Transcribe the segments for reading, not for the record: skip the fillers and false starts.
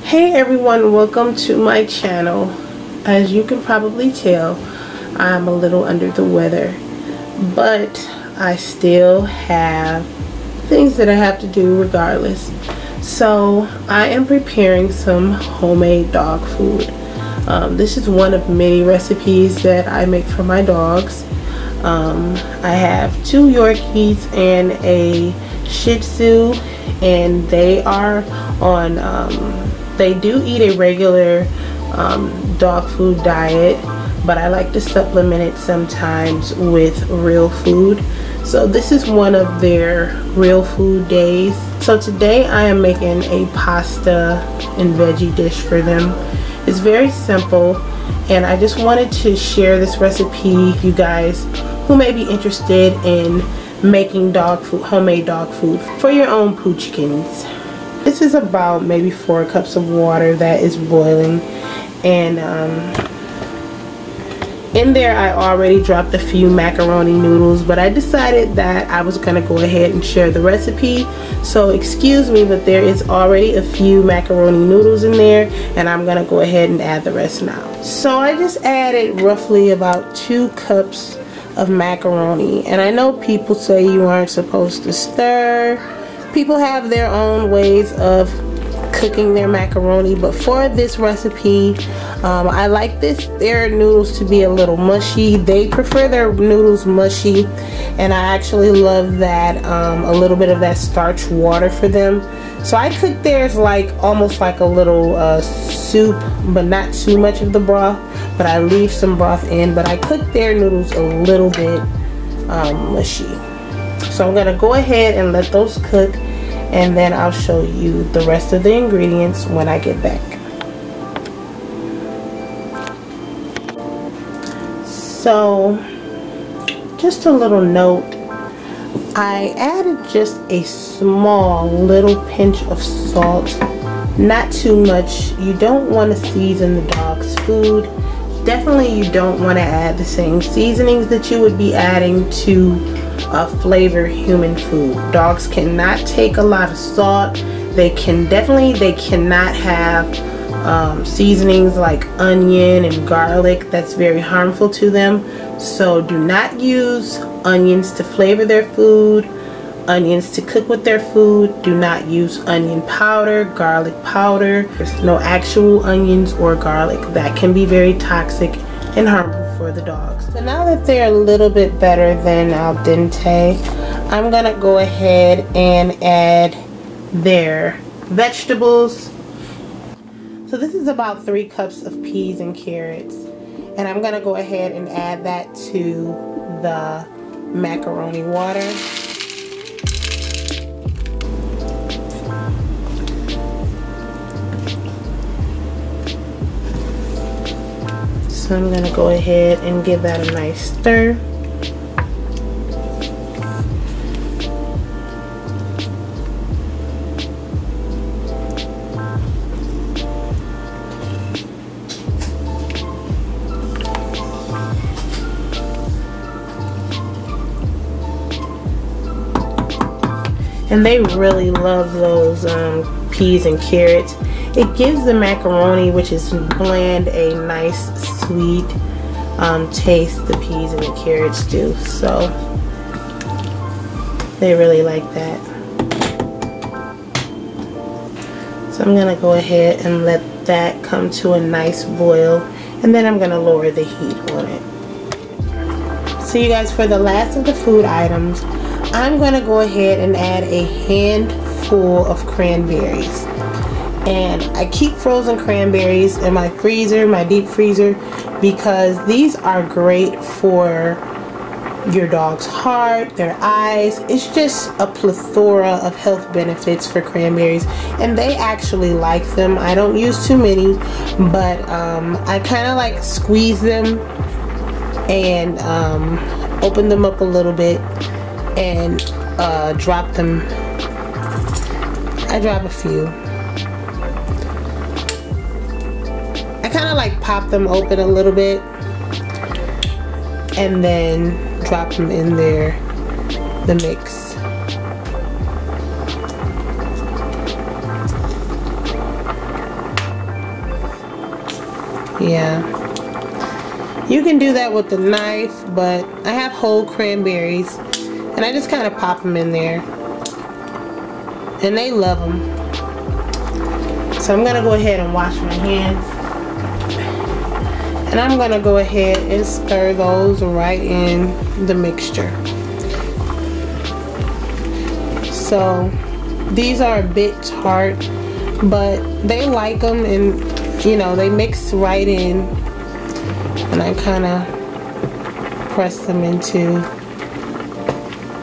Hey everyone, welcome to my channel. As you can probably tell, I'm a little under the weather, but I still have things that I have to do regardless. So I am preparing some homemade dog food. This is one of many recipes that I make for my dogs. I have 2 Yorkies and a Shih Tzu, and they are on they do eat a regular dog food diet, but I like to supplement it sometimes with real food. So this is one of their real food days. So today I am making a pasta and veggie dish for them. It's very simple, and I just wanted to share this recipe with you guys who may be interested in making dog food, homemade dog food for your own Poochkins. This is about maybe 4 cups of water that is boiling, and in there I already dropped a few macaroni noodles, but I decided that I was going to go ahead and share the recipe. So excuse me, but there is already a few macaroni noodles in there, and I'm going to go ahead and add the rest now. So I just added roughly about 2 cups of macaroni, and I know people say you aren't supposed to stir. People have their own ways of cooking their macaroni, but for this recipe I like their noodles to be a little mushy. They prefer their noodles mushy, and I actually love that a little bit of that starch water for them. So I cook theirs like almost like a little soup, but not too much of the broth, but I leave some broth in, but I cook their noodles a little bit mushy. So I'm gonna go ahead and let those cook, and then I'll show you the rest of the ingredients when I get back. So just a little note, I added just a small little pinch of salt, not too much. You don't want to season the dog's food. Definitely you don't want to add the same seasonings that you would be adding to flavor human food. Dogs cannot take a lot of salt. They cannot have seasonings like onion and garlic. That's very harmful to them. So do not use onions to flavor their food, onions to cook with their food. Do not use onion powder, garlic powder. There's no actual onions or garlic. That can be very toxic and harmful for the dogs. So now that they're a little bit better than al dente, I'm gonna go ahead and add their vegetables. So this is about 3 cups of peas and carrots, and I'm gonna go ahead and add that to the macaroni water. So I'm gonna go ahead and give that a nice stir. And they really love those peas and carrots. It gives the macaroni, which is bland, a nice sweet taste. The peas and the carrots do, so they really like that. So I'm gonna go ahead and let that come to a nice boil, and then I'm gonna lower the heat on it. So you guys, for the last of the food items, I'm gonna go ahead and add a handful of cranberries. And I keep frozen cranberries in my freezer, my deep freezer, because these are great for your dog's heart, their eyes. It's just a plethora of health benefits for cranberries, and they actually like them. I don't use too many, but I kind of like squeeze them and open them up a little bit and drop them. I drop a few. I kind of like pop them open a little bit and then drop them in there, the mix. Yeah. You can do that with the knife, but I have whole cranberries and I just kind of pop them in there. And they love them. So I'm going to go ahead and wash my hands. And I'm going to go ahead and stir those right in the mixture. So these are a bit tart, but they like them, and you know, they mix right in. And I kind of press them into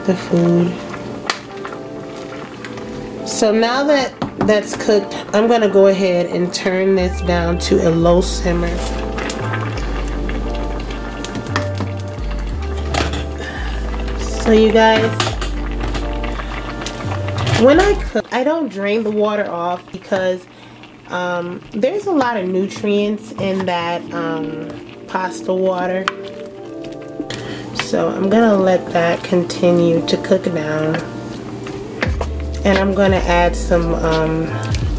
the food. So now that that's cooked, I'm going to go ahead and turn this down to a low simmer. So you guys, when I cook, I don't drain the water off because there's a lot of nutrients in that pasta water. So I'm gonna let that continue to cook down, and I'm gonna add some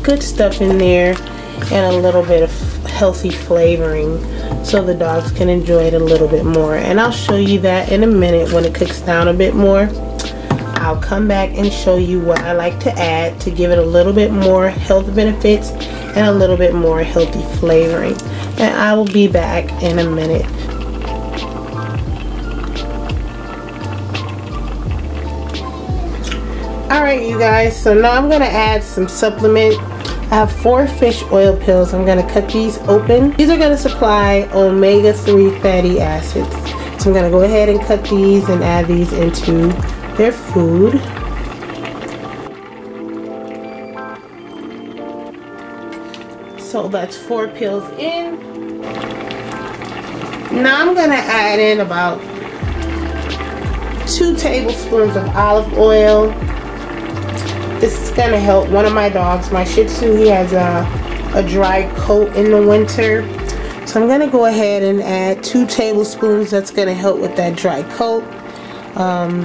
good stuff in there and a little bit of healthy flavoring so the dogs can enjoy it a little bit more. And I'll show you that in a minute when it cooks down a bit more. I'll come back and show you what I like to add to give it a little bit more health benefits and a little bit more healthy flavoring. And I will be back in a minute. Alright you guys, so now I'm going to add some supplement. I have 4 fish oil pills. I'm going to cut these open. These are going to supply omega-3 fatty acids. So I'm going to go ahead and cut these and add these into their food. So that's 4 pills in. Now I'm going to add in about 2 tablespoons of olive oil. This is going to help one of my dogs, my Shih Tzu. He has a dry coat in the winter. So I'm going to go ahead and add 2 tablespoons. That's going to help with that dry coat.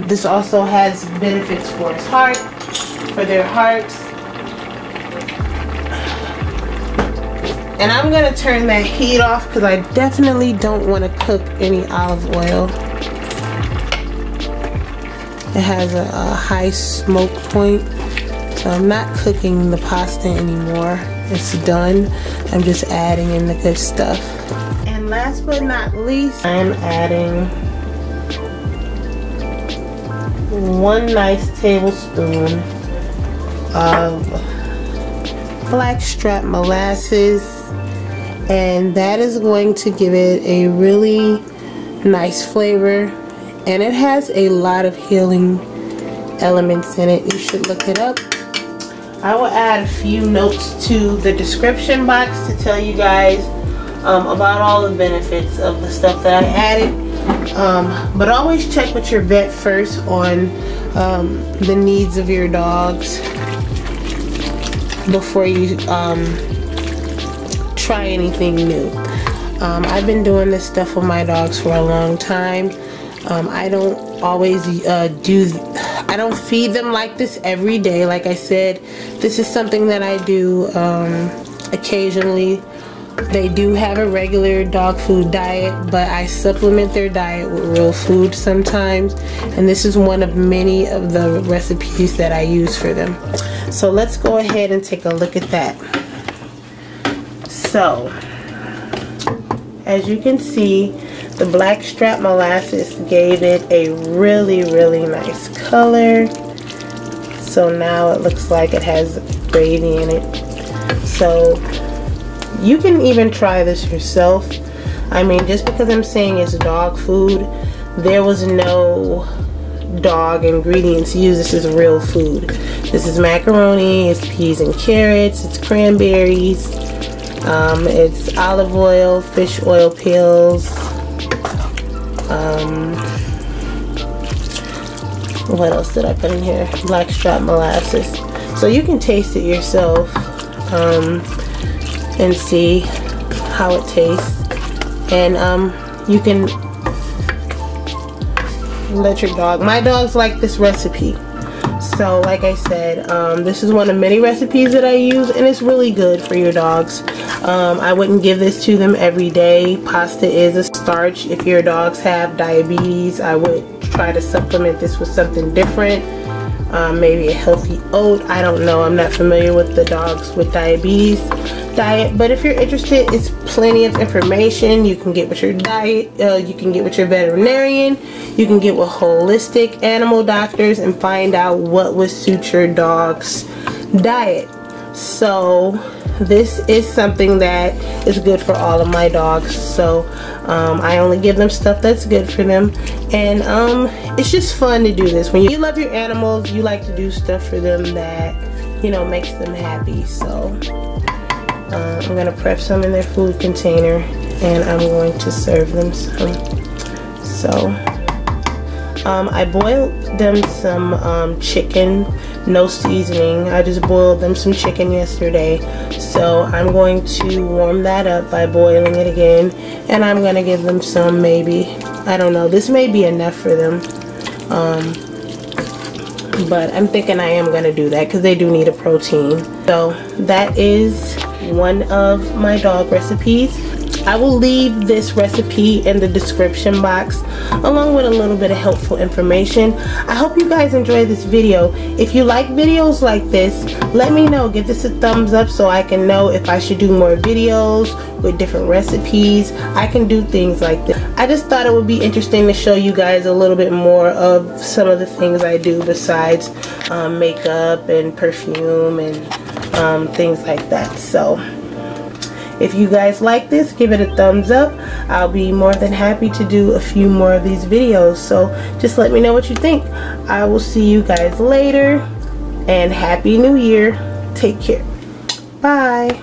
This also has benefits for his heart, for their hearts. And I'm going to turn that heat off because I definitely don't want to cook any olive oil. It has a high smoke point. So I'm not cooking the pasta anymore. It's done. I'm just adding in the good stuff. And last but not least, I'm adding 1 nice tablespoon of BlackStrap molasses, and that is going to give it a really nice flavor, and it has a lot of healing elements in it. You should look it up. I will add a few notes to the description box to tell you guys about all the benefits of the stuff that I added. But always check with your vet first on the needs of your dogs before you try anything new. I've been doing this stuff with my dogs for a long time. I don't always I don't feed them like this every day. Like I said, this is something that I do occasionally. They do have a regular dog food diet, but I supplement their diet with real food sometimes, and this is one of many of the recipes that I use for them. So let's go ahead and take a look at that. So as you can see, the BlackStrap molasses gave it a really nice color. So now it looks like it has gravy in it. So you can even try this yourself. I mean, just because I'm saying it's dog food, there was no dog ingredients used. This is real food. This is macaroni, it's peas and carrots, it's cranberries, it's olive oil, fish oil pills, what else did I put in here? BlackStrap molasses. So you can taste it yourself and see how it tastes, and you can let your dog, my dogs like this recipe, So like I said, this is one of many recipes that I use, and it's really good for your dogs. I wouldn't give this to them every day. Pasta is a starch. If your dogs have diabetes, I would try to supplement this with something different. Maybe a healthy oat. I don't know. I'm not familiar with the dogs with diabetes diet, but if you're interested, it's plenty of information. You can get with your diet, you can get with your veterinarian, you can get with holistic animal doctors and find out what would suit your dog's diet. So this is something that is good for all of my dogs. So I only give them stuff that's good for them, and it's just fun to do this. When you love your animals, you like to do stuff for them that, you know, makes them happy. So I'm gonna prep some in their food container, and I'm going to serve them some. So I boiled them some chicken, no seasoning. I just boiled them some chicken yesterday, so I'm going to warm that up by boiling it again, and I'm gonna give them some, maybe, I don't know, this may be enough for them, but I'm thinking I am gonna do that because they do need a protein. So that is one of my dog recipes. I will leave this recipe in the description box along with a little bit of helpful information. I hope you guys enjoy this video. If you like videos like this, let me know. Give this a thumbs up so I can know if I should do more videos with different recipes. I can do things like this. I just thought it would be interesting to show you guys a little bit more of some of the things I do besides makeup and perfume and things like that. So if you guys like this, give it a thumbs up. I'll be more than happy to do a few more of these videos. So just let me know what you think. I will see you guys later, and Happy New Year. Take care. Bye.